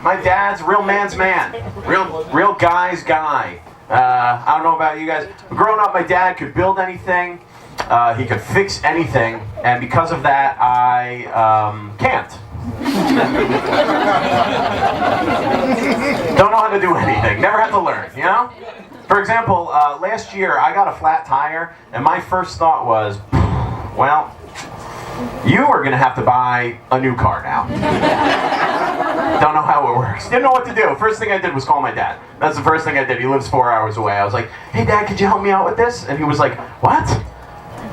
My dad's a real man's man. Real guy's guy. I don't know about you guys. Growing up, my dad could build anything. He could fix anything. And because of that, I can't. Don't know how to do anything. Never had to learn, you know? For example, last year I got a flat tire, and my first thought was, well, you are going to have to buy a new car now. Don't know how it works. Didn't know what to do. First thing I did was call my dad. That's the first thing I did. He lives 4 hours away. I was like, hey, Dad, could you help me out with this? And he was like, what?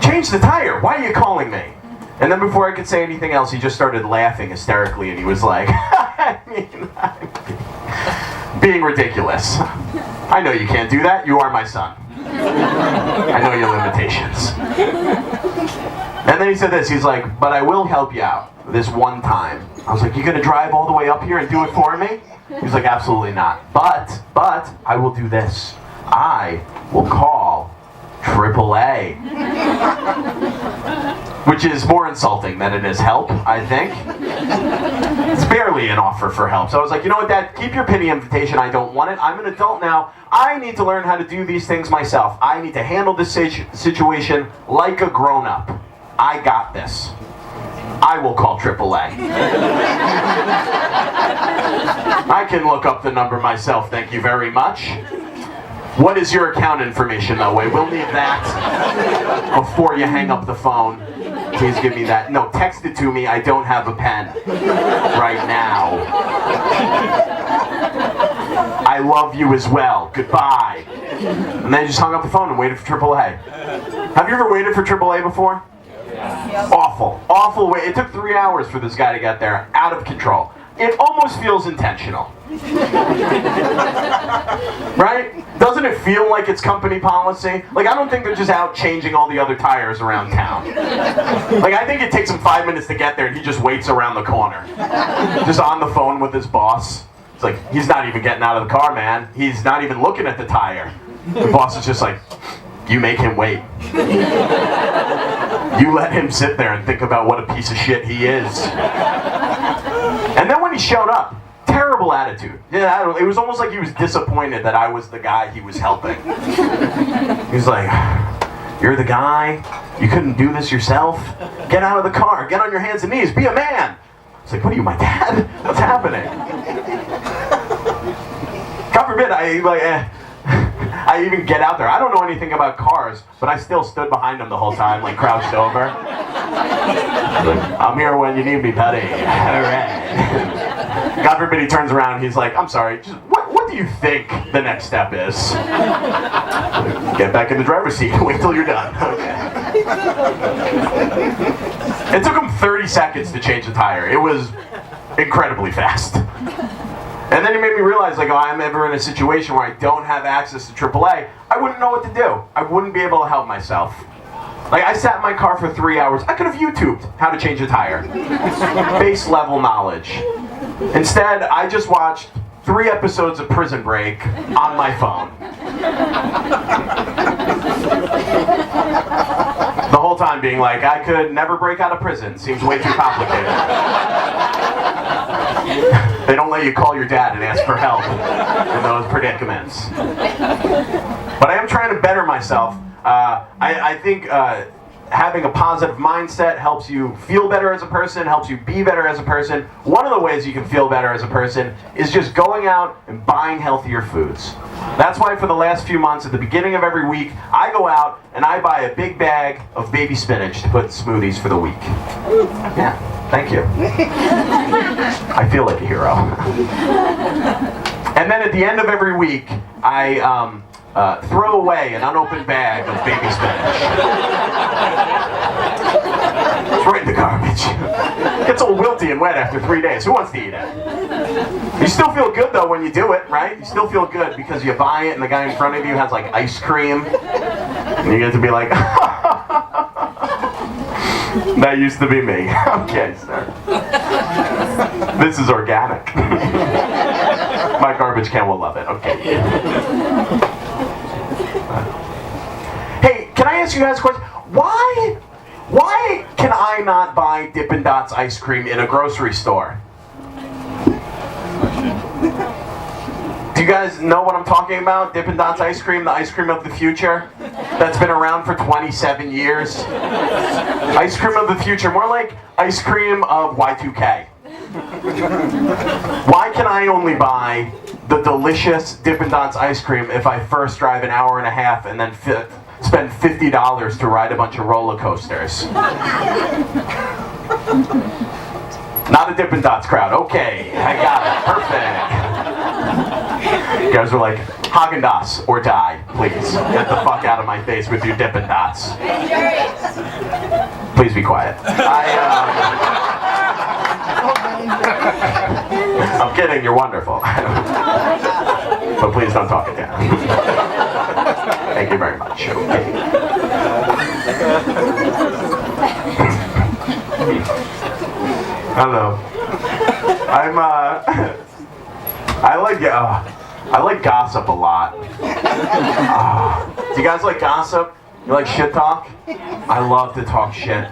Change the tire. Why are you calling me? And then before I could say anything else, he just started laughing hysterically, and he was like, I'm being ridiculous. I know you can't do that. You are my son. I know your limitations. And then he said this. He's like, but I will help you out this one time. I was like, you gonna drive all the way up here and do it for me? He's like, absolutely not. But I will do this. I will call AAA. Which is more insulting than it is help, I think. It's barely an offer for help. So I was like, you know what, Dad, keep your pity invitation. I don't want it. I'm an adult now. I need to learn how to do these things myself. I need to handle this situation like a grown-up. I got this. I will call AAA. I can look up the number myself, thank you very much. What is your account information, though? We'll need that before you hang up the phone. Please give me that. No, text it to me. I don't have a pen right now. I love you as well. Goodbye. And then I just hung up the phone and waited for AAA. Have you ever waited for AAA before? Yeah. Awful wait. It took 3 hours for this guy to get there. Out of control. It almost feels intentional. Right? Doesn't it feel like it's company policy? Like, I don't think they're just out changing all the other tires around town. Like, I think it takes him 5 minutes to get there and he just waits around the corner. Just on the phone with his boss. It's like, he's not even getting out of the car, man. He's not even looking at the tire. The boss is just like, you make him wait. You let him sit there and think about what a piece of shit he is. And then when he showed up, terrible attitude. Yeah, it was almost like he was disappointed that I was the guy he was helping. He was like, you're the guy? You couldn't do this yourself? Get out of the car. Get on your hands and knees. Be a man. It's like, what are you, my dad? What's happening? God forbid, I even get out there. I don't know anything about cars, but I still stood behind him the whole time, like crouched over. Like, I'm here when you need me, buddy. All right. God forbid he turns around, he's like, I'm sorry, just what do you think the next step is? Get back in the driver's seat and wait till you're done. Okay. It took him 30 seconds to change the tire. It was incredibly fast. And then he made me realize, like, if I'm ever in a situation where I don't have access to AAA, I wouldn't know what to do. I wouldn't be able to help myself. Like, I sat in my car for 3 hours. I could have YouTubed how to change a tire. Base level knowledge. Instead, I just watched 3 episodes of Prison Break on my phone. The whole time being like, I could never break out of prison. Seems way too complicated. They don't let you call your dad and ask for help in those predicaments. But I am trying to better myself. I think having a positive mindset helps you feel better as a person, helps you be better as a person. One of the ways you can feel better as a person is just going out and buying healthier foods. That's why for the last few months, at the beginning of every week, I go out and I buy a big bag of baby spinach to put in smoothies for the week. Yeah, thank you. I feel like a hero. And then at the end of every week, I throw away an unopened bag of baby spinach. It's right in the garbage. Gets all wilty and wet after 3 days. Who wants to eat it? You still feel good though when you do it, right? You still feel good because you buy it and the guy in front of you has like ice cream. And you get to be like, that used to be me. Okay, sir. This is organic. My garbage can will love it. Okay. Hey, can I ask you guys a question? Why can I not buy Dippin' Dots ice cream in a grocery store? you guys know what I'm talking about? Dippin' Dots ice cream, the ice cream of the future that's been around for 27 years. Ice cream of the future, more like ice cream of Y2K. Why can I only buy the delicious Dippin' Dots ice cream if I first drive an hour and a half and then spend $50 to ride a bunch of roller coasters? Not a Dippin' Dots crowd. Okay, I got it. Perfect. You guys are like, Haagen-Dazs or die, please. Get the fuck out of my face with your Dippin' Dots. Please be quiet. I'm kidding, you're wonderful. But please don't talk it down. Thank you very much. Okay. Hello. I like gossip a lot. Do you guys like gossip? You like shit talk? I love to talk shit.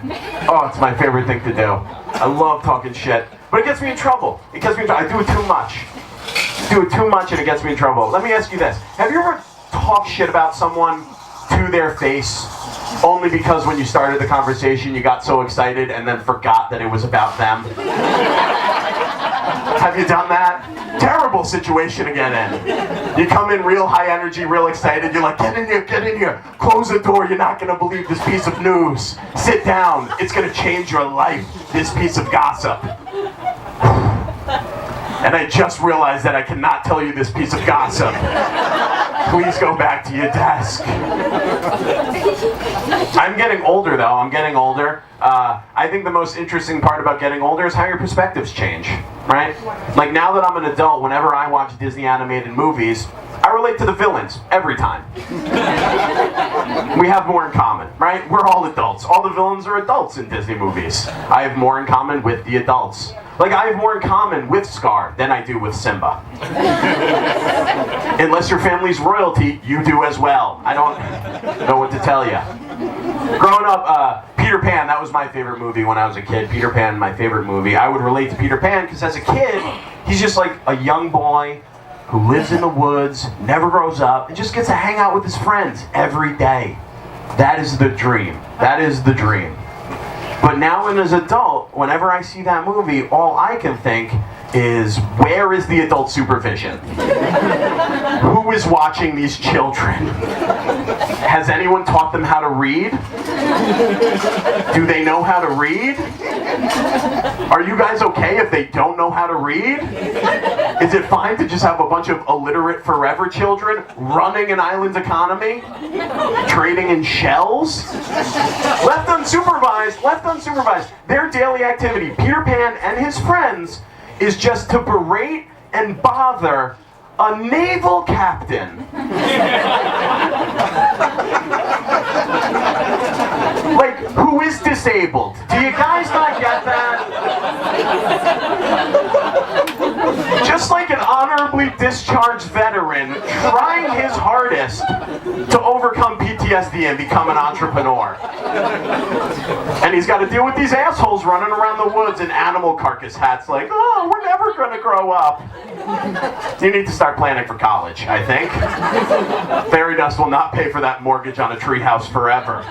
Oh, it's my favorite thing to do. I love talking shit. But it gets me in trouble. I do it too much. And it gets me in trouble. Let me ask you this. Have you ever talked shit about someone to their face only because when you started the conversation you got so excited and then forgot that it was about them? Have you done that? Terrible situation to get in. You come in real high energy, real excited. You're like, get in here. Close the door. You're not going to believe this piece of news. Sit down. It's going to change your life, this piece of gossip. And I just realized that I cannot tell you this piece of gossip. Please go back to your desk. I'm getting older, though. I think the most interesting part about getting older is how your perspectives change, right? Like, now that I'm an adult, whenever I watch Disney animated movies, I relate to the villains every time. We have more in common, right? We're all adults. All the villains are adults in Disney movies. I have more in common with the adults. Like, I have more in common with Scar than I do with Simba. Unless your family's royalty, you do as well. I don't know what to tell you. Growing up, Peter Pan, that was my favorite movie when I was a kid. Peter Pan, my favorite movie. I would relate to Peter Pan because as a kid, he's just like a young boy who lives in the woods, never grows up, and just gets to hang out with his friends every day. That is the dream. But now as an adult, whenever I see that movie, all I can think is, where is the adult supervision? Who is watching these children? Has anyone taught them how to read? Do they know how to read? Are you guys okay if they don't know how to read? Is it fine to just have a bunch of illiterate forever children running an island's economy? Trading in shells? Left unsupervised. Their daily activity, Peter Pan and his friends, is just to berate and bother a naval captain. Like, who is disabled? Do you guys not get that? Just like an honorably discharged veteran trying his hardest to overcome PTSD and become an entrepreneur. And he's got to deal with these assholes running around the woods in animal carcass hats like, oh, we're never going to grow up. You need to start planning for college, I think. Fairy dust will not pay for that mortgage on a treehouse forever.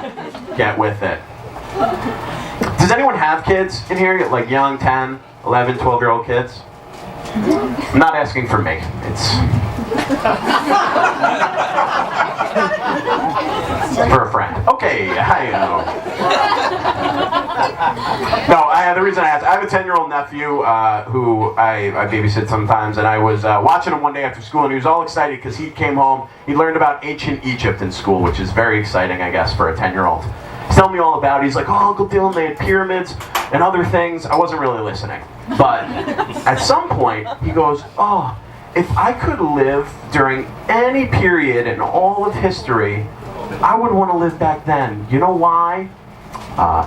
Get with it. Does anyone have kids in here? Like young, 10, 11, 12-year-old kids? I'm not asking for me. It's for a friend. Okay, No, the reason I asked, I have a 10-year-old nephew who I babysit sometimes, and I was watching him one day after school, and he was all excited because he came home. He learned about ancient Egypt in school, which is very exciting, I guess, for a 10-year-old. He's telling me all about it. He's like, oh, Uncle Dylan, they had pyramids and other things. I wasn't really listening. But at some point, he goes, oh, if I could live during any period in all of history, I would want to live back then. You know why?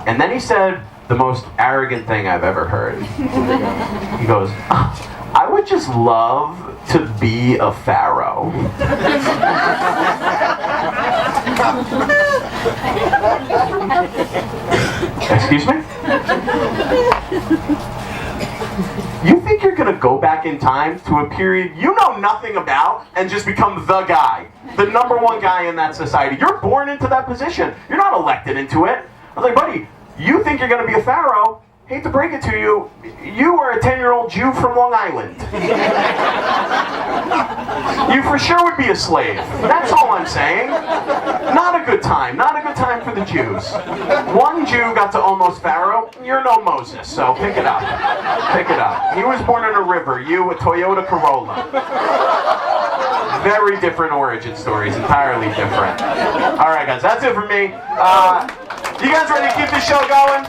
And then he said the most arrogant thing I've ever heard. He goes, I would just love to be a pharaoh. Excuse me? You think you're gonna go back in time to a period you know nothing about and just become the guy, the number one guy in that society? You're born into that position. You're not elected into it. I was like, buddy, you think you're gonna be a pharaoh? Hate to break it to you, you are a 10-year-old Jew from Long Island. You for sure would be a slave. That's all I'm saying. Not a good time. Not a good time for the Jews. One Jew got to almost Pharaoh. You're no Moses, so pick it up. Pick it up. He was born in a river. You, a Toyota Corolla. Very different origin stories. Entirely different. All right, guys. That's it for me. You guys ready to keep the show going?